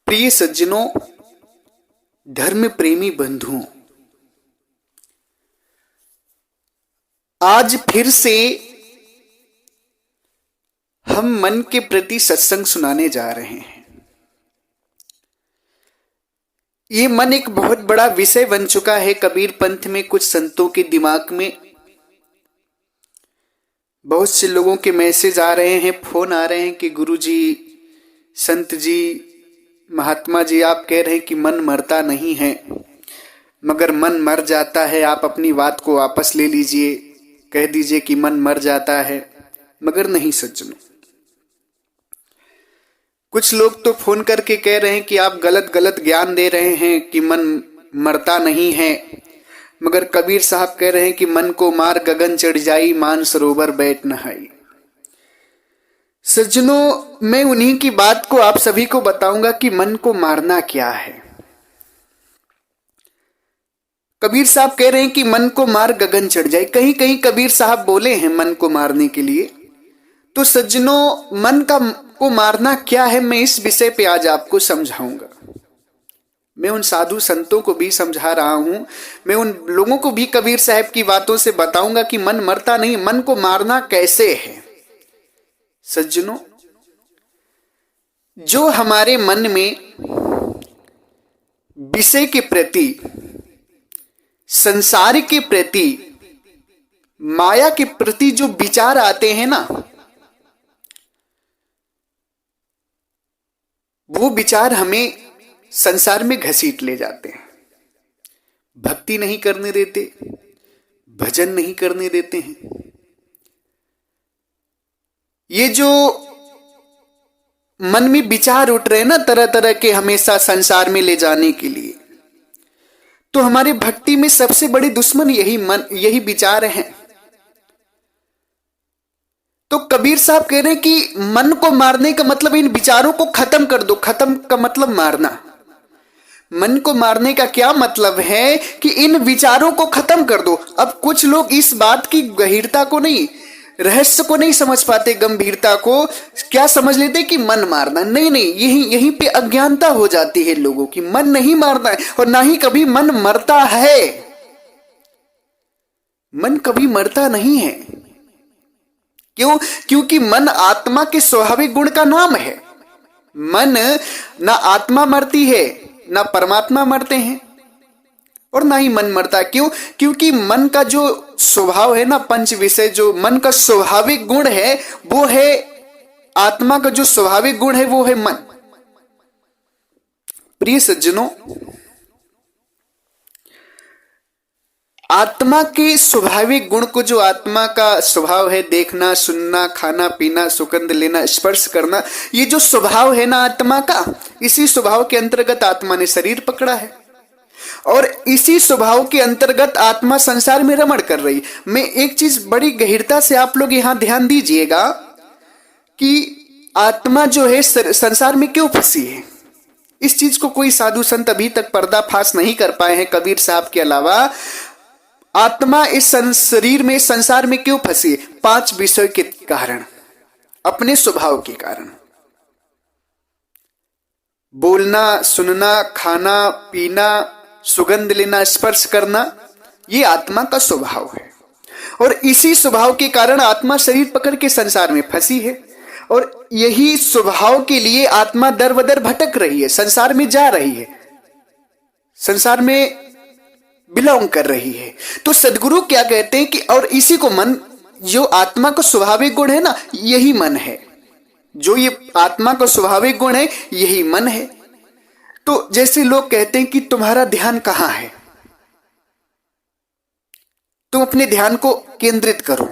प्रिय सज्जनों, धर्म प्रेमी बंधुओं, आज फिर से हम मन के प्रति सत्संग सुनाने जा रहे हैं। ये मन एक बहुत बड़ा विषय बन चुका है कबीर पंथ में। कुछ संतों के दिमाग में बहुत से लोगों के मैसेज आ रहे हैं, फोन आ रहे हैं कि गुरुजी, संत जी, महात्मा जी, आप कह रहे हैं कि मन मरता नहीं है, मगर मन मर जाता है। आप अपनी बात को वापस ले लीजिए, कह दीजिए कि मन मर जाता है। मगर नहीं सज्जनों, कुछ लोग तो फोन करके कह रहे हैं कि आप गलत गलत ज्ञान दे रहे हैं कि मन मरता नहीं है। मगर कबीर साहब कह रहे हैं कि मन को मार गगन चढ़ जाई, मान सरोवर बैठ नहाई। सज्जनों, मैं उन्हीं की बात को आप सभी को बताऊंगा कि मन को मारना क्या है। कबीर साहब कह रहे हैं कि मन को मार गगन चढ़ जाए। कहीं कहीं कबीर साहब बोले हैं मन को मारने के लिए। तो सज्जनों, मन को मारना क्या है, मैं इस विषय पे आज आपको समझाऊंगा। मैं उन साधु संतों को भी समझा रहा हूं, मैं उन लोगों को भी कबीर साहब की बातों से बताऊंगा कि मन मरता नहीं, मन को मारना कैसे है। सज्जनों, जो हमारे मन में विषय के प्रति, संसार के प्रति, माया के प्रति जो विचार आते हैं ना, वो विचार हमें संसार में घसीट ले जाते हैं। भक्ति नहीं करने देते, भजन नहीं करने देते हैं। ये जो मन में विचार उठ रहे हैं ना तरह तरह के, हमेशा संसार में ले जाने के लिए, तो हमारे भक्ति में सबसे बड़ी दुश्मन यही विचार है। तो कबीर साहब कह रहे हैं कि मन को मारने का मतलब इन विचारों को खत्म कर दो। खत्म का मतलब मारना। मन को मारने का क्या मतलब है कि इन विचारों को खत्म कर दो। अब कुछ लोग इस बात की गंभीरता को नहीं, रहस्य को नहीं समझ पाते, गंभीरता को क्या समझ लेते कि मन मारना। नहीं, यहीं पे अज्ञानता हो जाती है लोगों की। मन नहीं मारता है और ना ही कभी मन मरता है। मन कभी मरता नहीं है। क्यों? क्योंकि मन आत्मा के स्वाभाविक गुण का नाम है। मन ना आत्मा मरती है, ना परमात्मा मरते हैं, और ना ही मन मरता। क्यों? क्योंकि मन का जो स्वभाव है ना, पंच विषय, जो मन का स्वाभाविक गुण है वो है आत्मा का जो स्वाभाविक गुण है वो है मन। प्रिय सज्जनों, आत्मा के स्वाभाविक गुण को, जो आत्मा का स्वभाव है, देखना, सुनना, खाना पीना, सुगंध लेना, स्पर्श करना, ये जो स्वभाव है ना आत्मा का, इसी स्वभाव के अंतर्गत आत्मा ने शरीर पकड़ा है और इसी स्वभाव के अंतर्गत आत्मा संसार में रमण कर रही। मैं एक चीज बड़ी गंभीरता से आप लोग यहां ध्यान दीजिएगा कि आत्मा जो है संसार में क्यों फंसी है। इस चीज को कोई साधु संत अभी तक पर्दाफाश नहीं कर पाए हैं कबीर साहब के अलावा। आत्मा इस शरीर में, संसार में क्यों फंसी? 5 विषय के कारण, अपने स्वभाव के कारण। बोलना, सुनना, खाना पीना, सुगंध लेना, स्पर्श करना, ये आत्मा का स्वभाव है। और इसी स्वभाव के कारण आत्मा शरीर पकड़ के संसार में फंसी है और यही स्वभाव के लिए आत्मा दर बदर भटक रही है, संसार में जा रही है, संसार में बिलोंग कर रही है। तो सदगुरु क्या कहते हैं कि और इसी को मन, जो आत्मा का स्वाभाविक गुण है ना, यही मन है। जो ये आत्मा का स्वाभाविक गुण है यही मन है। तो जैसे लोग कहते हैं कि तुम्हारा ध्यान कहां है, तुम अपने ध्यान को केंद्रित करो,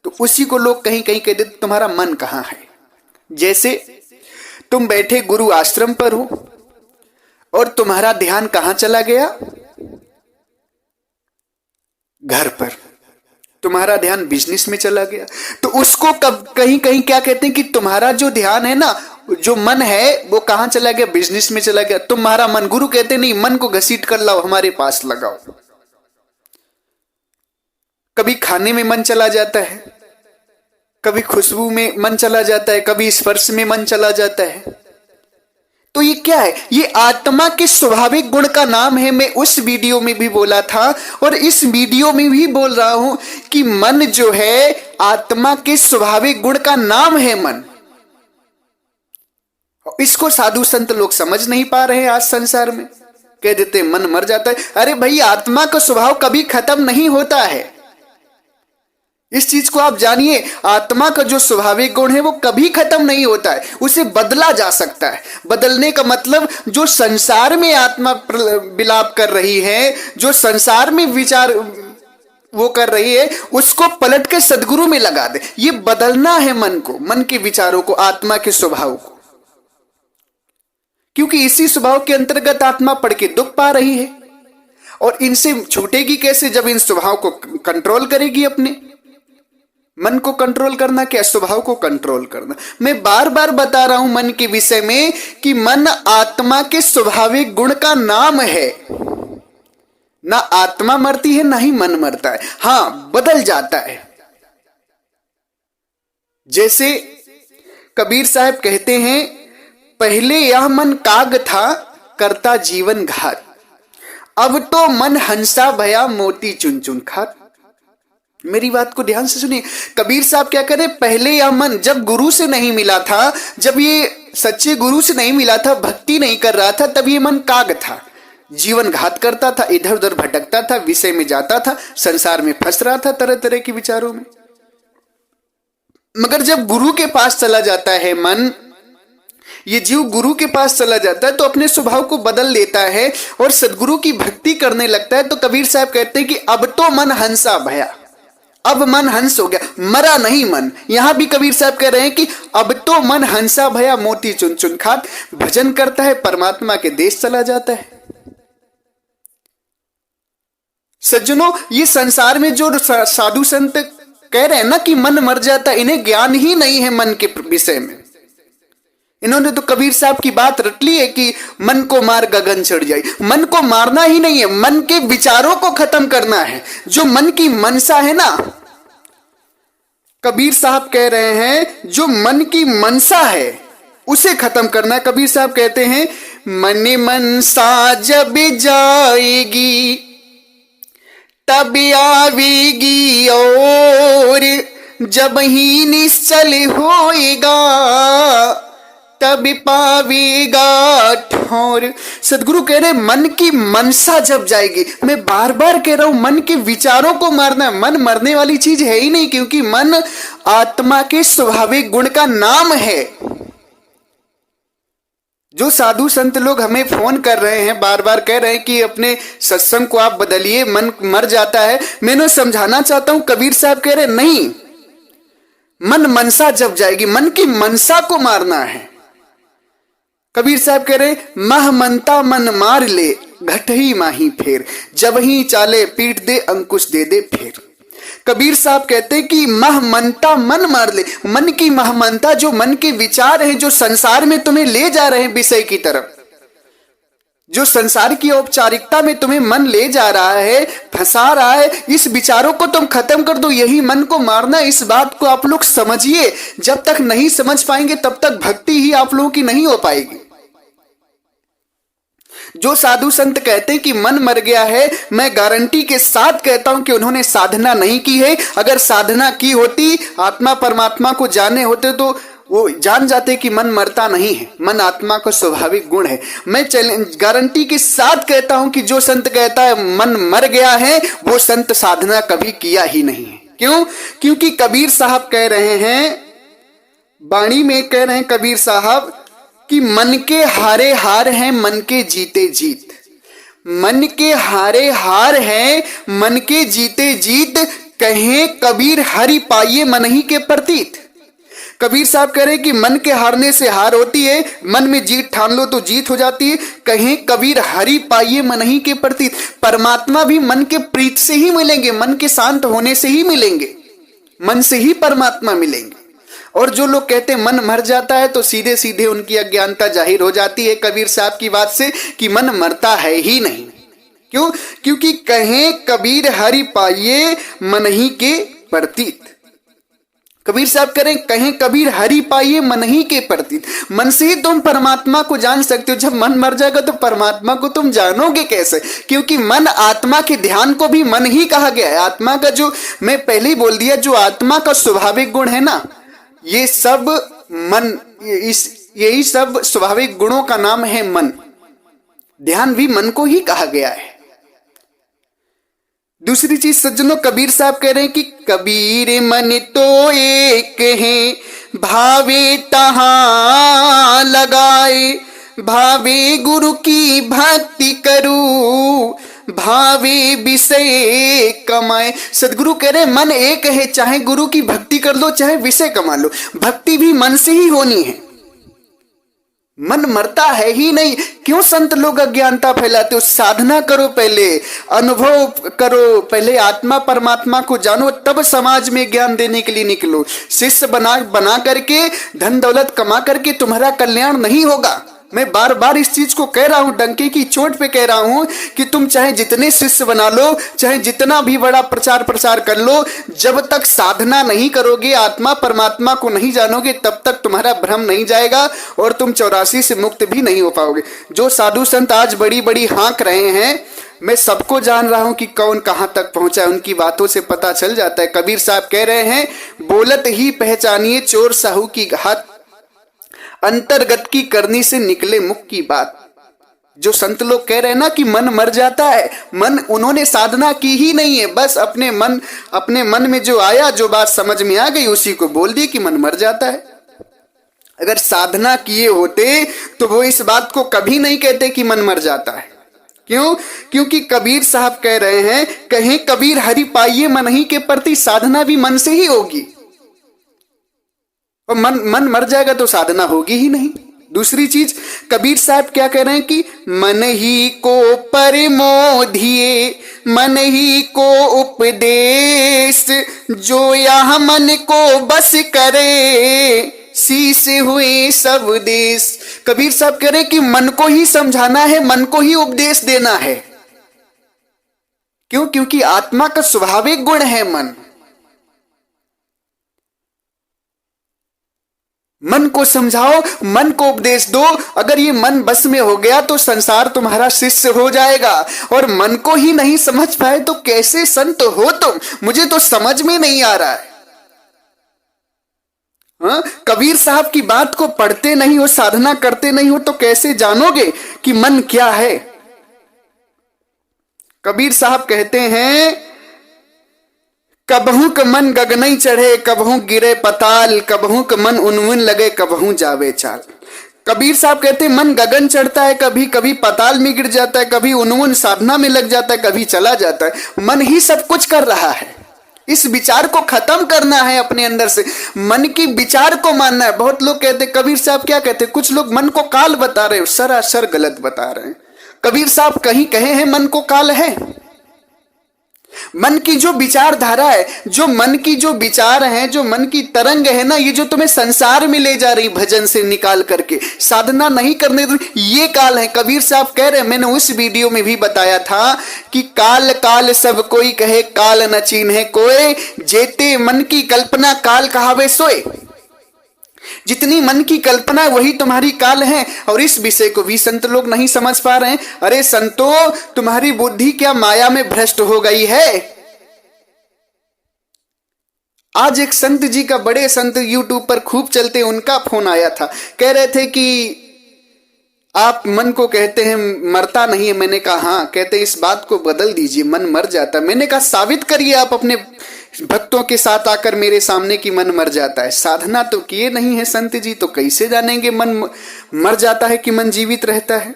तो उसी को लोग कहीं कहीं कहते तुम्हारा मन कहां है। जैसे तुम बैठे गुरु आश्रम पर हो और तुम्हारा ध्यान कहां चला गया? घर पर। तुम्हारा ध्यान बिजनेस में चला गया, तो उसको कहीं कहीं क्या कहते हैं कि तुम्हारा जो ध्यान है ना, जो मन है, वो कहां चला गया? बिजनेस में चला गया। तुम्हारा मन, गुरु कहते नहीं, मन को घसीट कर लाओ, हमारे पास लगाओ। कभी खाने में मन चला जाता है, कभी खुशबू में मन चला जाता है, कभी स्पर्श में मन चला जाता है। तो ये क्या है? ये आत्मा के स्वाभाविक गुण का नाम है। मैं उस वीडियो में भी बोला था और इस वीडियो में भी बोल रहा हूं कि मन जो है आत्मा के स्वाभाविक गुण का नाम है। मन, इसको साधु संत लोग समझ नहीं पा रहे हैं। आज संसार में कह देते मन मर जाता है। अरे भाई, आत्मा का स्वभाव कभी खत्म नहीं होता है। इस चीज को आप जानिए, आत्मा का जो स्वाभाविक गुण है वो कभी खत्म नहीं होता है, उसे बदला जा सकता है। बदलने का मतलब जो संसार में आत्मा विलाप कर रही है, जो संसार में विचार वो कर रही है, उसको पलट के सदगुरु में लगा दे। ये बदलना है मन को, मन के विचारों को, आत्मा के स्वभाव को। क्योंकि इसी स्वभाव के अंतर्गत आत्मा पढ़ के दुख पा रही है और इनसे छूटेगी कैसे? जब इन स्वभाव को कंट्रोल करेगी। अपने मन को कंट्रोल करना क्या? स्वभाव को कंट्रोल करना। मैं बार बार बता रहा हूं मन के विषय में कि मन आत्मा के स्वाभाविक गुण का नाम है। ना आत्मा मरती है ना ही मन मरता है। हां, बदल जाता है। जैसे कबीर साहब कहते हैं, पहले यह मन काग था करता जीवन घात, अब तो मन हंसा भया मोती चुन चुन खात। मेरी बात को ध्यान से सुनिए। कबीर साहब क्या करें? पहले यह मन जब गुरु से नहीं मिला था, जब ये सच्चे गुरु से नहीं मिला था, भक्ति नहीं कर रहा था, तब ये मन काग था, जीवन घात करता था, इधर उधर भटकता था, विषय में जाता था, संसार में फंस रहा था तरह तरह के विचारों में। मगर जब गुरु के पास चला जाता है मन, ये जीव गुरु के पास चला जाता है तो अपने स्वभाव को बदल लेता है और सदगुरु की भक्ति करने लगता है। तो कबीर साहब कहते हैं कि अब तो मन हंसा भया, अब मन हंस हो गया, मरा नहीं मन। यहां भी कबीर साहब कह रहे हैं कि अब तो मन हंसा भया मोती चुन चुन खात, भजन करता है, परमात्मा के देश चला जाता है। सज्जनों, ये संसार में जो साधु संत कह रहे हैं ना कि मन मर जाता है, इन्हें ज्ञान ही नहीं है मन के विषय में। इन्होंने तो कबीर साहब की बात रट ली है कि मन को मार गगन चढ़ जाए। मन को मारना ही नहीं है, मन के विचारों को खत्म करना है। जो मन की मनसा है ना, कबीर साहब कह रहे हैं जो मन की मनसा है उसे खत्म करना है। कबीर साहब कहते हैं, मन मनसा जब जाएगी तब आवेगी और जब ही निश्चल होएगा तब पावेगा ठौर। सदगुरु कह रहे मन की मनसा जब जाएगी। मैं बार बार कह रहा हूं, मन के विचारों को मारना। मन मरने वाली चीज है ही नहीं, क्योंकि मन आत्मा के स्वाभाविक गुण का नाम है। जो साधु संत लोग हमें फोन कर रहे हैं, बार बार कह रहे हैं कि अपने सत्संग को आप बदलिए, मन मर जाता है, मैं उन्हें समझाना चाहता हूं। कबीर साहब कह रहे नहीं, मन मनसा जब जाएगी, मन की मनसा को मारना है। कबीर साहब कह रहे, मह मनता मन मार ले घट ही माही फेर, जब ही चाले पीट दे अंकुश दे दे फेर। कबीर साहब कहते हैं कि मह मनता मन मार ले। मन की महमनता, जो मन के विचार हैं, जो संसार में तुम्हें ले जा रहे हैं विषय की तरफ, जो संसार की औपचारिकता में तुम्हें मन ले जा रहा है, फंसा रहा है, इस विचारों को तुम खत्म कर दो। यही मन को मारना। इस बात को आप लोग समझिए। जब तक नहीं समझ पाएंगे तब तक भक्ति ही आप लोगों की नहीं हो पाएगी। जो साधु संत कहते हैं कि मन मर गया है, मैं गारंटी के साथ कहता हूं कि उन्होंने साधना नहीं की है। अगर साधना की होती, आत्मा परमात्मा को जाने होते, तो वो जान जाते कि मन मरता नहीं है, मन आत्मा का स्वाभाविक गुण है। मैं गारंटी के साथ कहता हूं कि जो संत कहता है मन मर गया है, वो संत साधना कभी किया ही नहीं है। क्यों? क्योंकि कबीर साहब कह रहे हैं, वाणी में कह रहे हैं कबीर साहब कि मन के हारे हार हैं, मन के जीते जीत। मन के हारे हार हैं, मन के जीते जीत, कहें कबीर हरि पाइये मन ही के प्रतीत। कबीर साहब कह रहे हैं कि मन के हारने से हार होती है, मन में जीत ठान लो तो जीत हो जाती है। कहें कबीर हरि पाइये मन ही के प्रतीत। परमात्मा भी मन के प्रीत से ही मिलेंगे, मन के शांत होने से ही मिलेंगे, मन से ही परमात्मा मिलेंगे। और जो लोग कहते हैं मन मर जाता है, तो सीधे सीधे उनकी अज्ञानता जाहिर हो जाती है कबीर साहब की बात से कि मन मरता है ही नहीं। क्यों? क्योंकि कहें कबीर हरि पाइये मन ही के प्रतीत। कबीर साहब करें कहें कबीर हरि पाइए मन ही के प्रतीत, मन से ही तुम परमात्मा को जान सकते हो। जब मन मर जाएगा तो परमात्मा को तुम जानोगे कैसे? क्योंकि मन, आत्मा के ध्यान को भी मन ही कहा गया है। आत्मा का जो, मैं पहले ही बोल दिया, जो आत्मा का स्वाभाविक गुण है ना, ये सब मन, यही सब स्वाभाविक गुणों का नाम है मन। ध्यान भी मन को ही कहा गया है। दूसरी चीज सज्जनों, कबीर साहब कह रहे हैं कि कबीर मन तो एक है, भावे तहां लगाए, भावे गुरु की भक्ति करूं, भावे विषय कमाए। सदगुरु कह रहे मन एक है, चाहे गुरु की भक्ति कर लो चाहे विषय कमा लो, भक्ति भी मन से ही होनी है। मन मरता है ही नहीं। क्यों संत लोग अज्ञानता फैलाते हो? साधना करो, पहले अनुभव करो, पहले आत्मा परमात्मा को जानो, तब समाज में ज्ञान देने के लिए निकलो। शिष्य बना करके, धन दौलत कमा करके तुम्हारा कल्याण नहीं होगा। मैं बार बार इस चीज को कह रहा हूं, डंके की चोट पे कह रहा हूं कि तुम चाहे जितने शिष्य बना लो, चाहे जितना भी बड़ा प्रचार प्रसार कर लो, जब तक साधना नहीं करोगे, आत्मा परमात्मा को नहीं जानोगे, तब तक तुम्हारा भ्रम नहीं जाएगा और तुम 84 से मुक्त भी नहीं हो पाओगे। जो साधु संत आज बड़ी बड़ी हाँक रहे हैं, मैं सबको जान रहा हूं कि कौन कहां तक पहुंचा है, उनकी बातों से पता चल जाता है। कबीर साहब कह रहे हैं, बोलत ही पहचानिए चोर साहू की घात, अंतर्गत की करनी से निकले मुख की बात। जो संत लोग कह रहे हैं ना कि मन मर जाता है, मन उन्होंने साधना की ही नहीं है, बस अपने मन में जो आया, जो बात समझ में आ गई, उसी को बोल दिए कि मन मर जाता है। अगर साधना किए होते तो वो इस बात को कभी नहीं कहते कि मन मर जाता है। क्यों? क्योंकि कबीर साहब कह रहे हैं, कहें कबीर हरि पाइए मन ही के प्रति, साधना भी मन से ही होगी। और मन मर जाएगा तो साधना होगी ही नहीं। दूसरी चीज कबीर साहब क्या कह रहे हैं कि मन ही को परमोधिए, मन ही को उपदेश, जो यह मन को बस करे, शीश हुए सब देश। कबीर साहब कह रहे हैं कि मन को ही समझाना है, मन को ही उपदेश देना है। क्यों? क्योंकि आत्मा का स्वाभाविक गुण है मन। मन को समझाओ, मन को उपदेश दो। अगर ये मन बस में हो गया तो संसार तुम्हारा शिष्य हो जाएगा। और मन को ही नहीं समझ पाए तो कैसे संत हो तुम? मुझे तो समझ में नहीं आ रहा है। हाँ? कबीर साहब की बात को पढ़ते नहीं हो, साधना करते नहीं हो, तो कैसे जानोगे कि मन क्या है? कबीर साहब कहते हैं, कबहू क मन गगनई चढ़े, कबहू गिरे पताल, कबहू क मन उनमुन लगे, कबहू जावे चाल। कबीर साहब कहते हैं मन गगन चढ़ता है, कभी कभी पताल में गिर जाता है, कभी उनमुन साधना में लग जाता है, कभी चला जाता है। मन ही सब कुछ कर रहा है। इस विचार को खत्म करना है अपने अंदर से, मन की विचार को मानना है। बहुत लोग कहते, कबीर साहब क्या कहते, कुछ लोग मन को काल बता रहे हो, सरासर गलत बता रहे हैं। कबीर साहब कहीं कहे हैं मन को काल है? मन की जो विचारधारा है, जो मन की जो विचार है, जो मन की तरंग है ना, ये जो तुम्हें संसार में ले जा रही भजन से निकाल करके, साधना नहीं करने दो, ये काल है। कबीर साहब कह रहे, मैंने उस वीडियो में भी बताया था कि काल काल सब कोई कहे, काल न चीन्हे कोय, जेते मन की कल्पना काल कहावे सोए। जितनी मन की कल्पना वही तुम्हारी काल है। और इस विषय को भी संत लोग नहीं समझ पा रहे हैं। अरे संतों, तुम्हारी बुद्धि क्या माया में भ्रष्ट हो गई है? आज एक संत जी का, बड़े संत यूट्यूब पर खूब चलते, उनका फोन आया था। कह रहे थे कि आप मन को कहते हैं मरता नहीं है। मैंने कहा हाँ। कहते इस बात को बदल दीजिए, मन मर जाता है। मैंने कहा साबित करिए आप अपने भक्तों के साथ आकर मेरे सामने कि मन मर जाता है। साधना तो किए नहीं है संत जी, तो कैसे जानेंगे मन मर जाता है कि मन जीवित रहता है?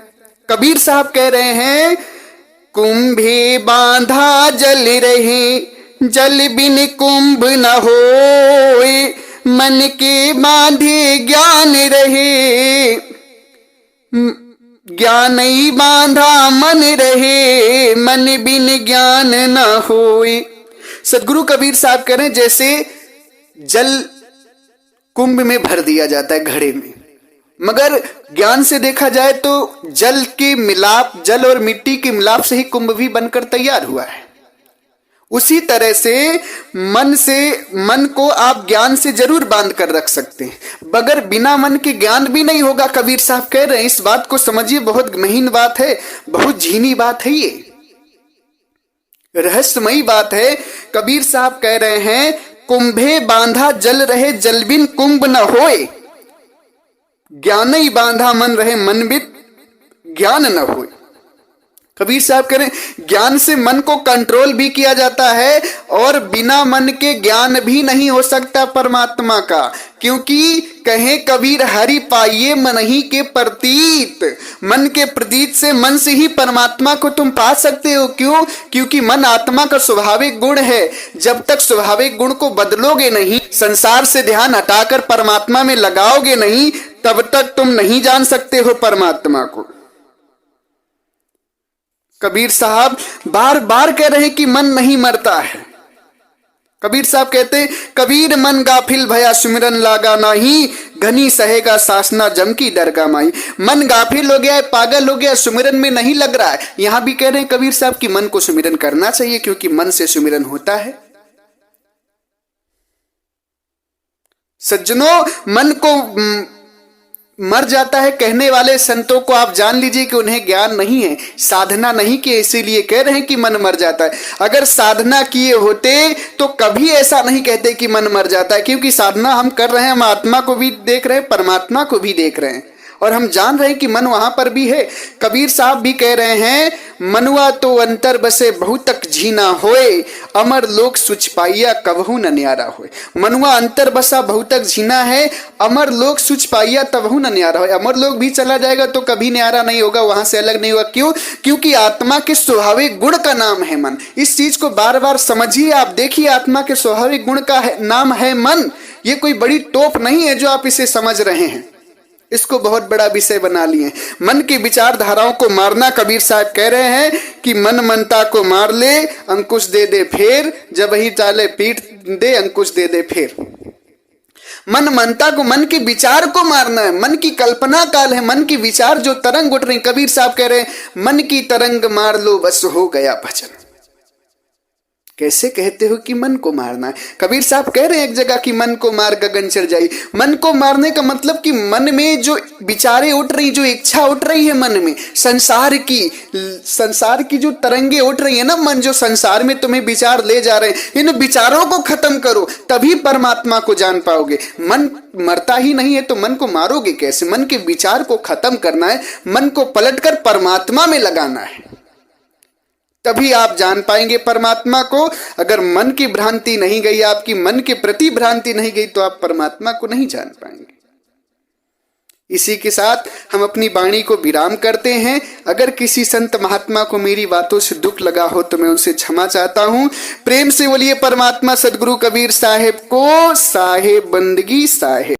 कबीर साहब कह रहे हैं, कुंभे बांधा जल रहे, जल बिन कुंभ न होए, मन के बांधे ज्ञान रहे, ज्ञान ही बांधा मन रहे, मन बिन ज्ञान न होए। सदगुरु कबीर साहब कह रहे हैं, जैसे जल कुंभ में भर दिया जाता है, घड़े में, मगर ज्ञान से देखा जाए तो जल के मिलाप, जल और मिट्टी के मिलाप से ही कुंभ भी बनकर तैयार हुआ है। उसी तरह से मन को आप ज्ञान से जरूर बांध कर रख सकते हैं, बगैर बिना मन के ज्ञान भी नहीं होगा। कबीर साहब कह रहे हैं, इस बात को समझिए, बहुत महीन बात है, बहुत झीनी बात है, ये रहस्यमयी बात है। कबीर साहब कह रहे हैं, कुंभे बांधा जल रहे जल बिन कुंभ न होए, ज्ञान ही बांधा मन रहे मन बिन ज्ञान न होए। कबीर साहब कह रहे हैं, ज्ञान से मन को कंट्रोल भी किया जाता है और बिना मन के ज्ञान भी नहीं हो सकता परमात्मा का, क्योंकि कहे कबीर हरि पाइये मन ही के प्रतीत, मन के प्रतीत से, मन से ही परमात्मा को तुम पा सकते हो। क्यों? क्योंकि मन आत्मा का स्वाभाविक गुण है। जब तक स्वाभाविक गुण को बदलोगे नहीं, संसार से ध्यान हटाकर परमात्मा में लगाओगे नहीं, तब तक तुम नहीं जान सकते हो परमात्मा को। कबीर साहब बार बार कह रहे हैं कि मन नहीं मरता है। कबीर साहब कहते हैं, कबीर मन गाफिल भया सुमिरन लागा नाही, घनी सहेगा सासना जम की दरगाह माई। मन गाफिल हो गया है, पागल हो गया, सुमिरन में नहीं लग रहा है। यहां भी कह रहे हैं कबीर साहब कि मन को सुमिरन करना चाहिए, क्योंकि मन से सुमिरन होता है। सज्जनों, मन को मर जाता है कहने वाले संतों को आप जान लीजिए कि उन्हें ज्ञान नहीं है, साधना नहीं किए, इसीलिए कह रहे हैं कि मन मर जाता है। अगर साधना किए होते तो कभी ऐसा नहीं कहते कि मन मर जाता है, क्योंकि साधना हम कर रहे हैं, हम आत्मा को भी देख रहे हैं, परमात्मा को भी देख रहे हैं, और हम जान रहे हैं कि मन वहां पर भी है। कबीर साहब भी कह रहे हैं, मनुआ तो अंतर बसे बहुतक झीना होए, अमर लोक सुच पाइया कबहू न न्यारा होए। मनुआ अंतर बसा बहुतक झीना है, अमर लोक सुच पाइया तबहू न न्यारा होए। अमर लोक भी चला जाएगा तो कभी न्यारा नहीं होगा, वहां से अलग नहीं होगा। क्यों? क्योंकि आत्मा के स्वाभाविक गुण का नाम है मन। इस चीज को बार बार समझिए, आप देखिए, आत्मा के स्वाभाविक गुण का नाम है मन। ये कोई बड़ी टोप नहीं है जो आप इसे समझ रहे हैं, इसको बहुत बड़ा विषय बना लिए। मन की विचारधाराओं को मारना, कबीर साहब कह रहे हैं कि मन मनता को मार ले, अंकुश दे दे फेर, जब ही चाले पीठ दे अंकुश दे दे फेर। मन मनता को, मन के विचार को मारना है। मन की कल्पना काल है, मन की विचार जो तरंग उठ रही। कबीर साहब कह रहे हैं, मन की तरंग मार लो बस हो गया भजन। कैसे कहते हो कि मन को मारना है? कबीर साहब कह रहे हैं एक जगह कि मन को मार गगन चढ़ जाई। मन को मारने का मतलब कि मन में जो विचारें उठ रही, जो इच्छा उठ रही है मन में, संसार की जो तरंगे उठ रही है ना, मन जो संसार में तुम्हें विचार ले जा रहे हैं, इन विचारों को खत्म करो, तभी परमात्मा को जान पाओगे। मन मरता ही नहीं है तो मन को मारोगे कैसे? मन के विचार को खत्म करना है, मन को पलटकर परमात्मा में लगाना है, तभी आप जान पाएंगे परमात्मा को। अगर मन की भ्रांति नहीं गई, आपकी मन के प्रति भ्रांति नहीं गई, तो आप परमात्मा को नहीं जान पाएंगे। इसी के साथ हम अपनी वाणी को विराम करते हैं। अगर किसी संत महात्मा को मेरी बातों से दुख लगा हो तो मैं उनसे क्षमा चाहता हूं। प्रेम से बोलिए परमात्मा सदगुरु कबीर साहेब को साहेब बंदगी साहेब।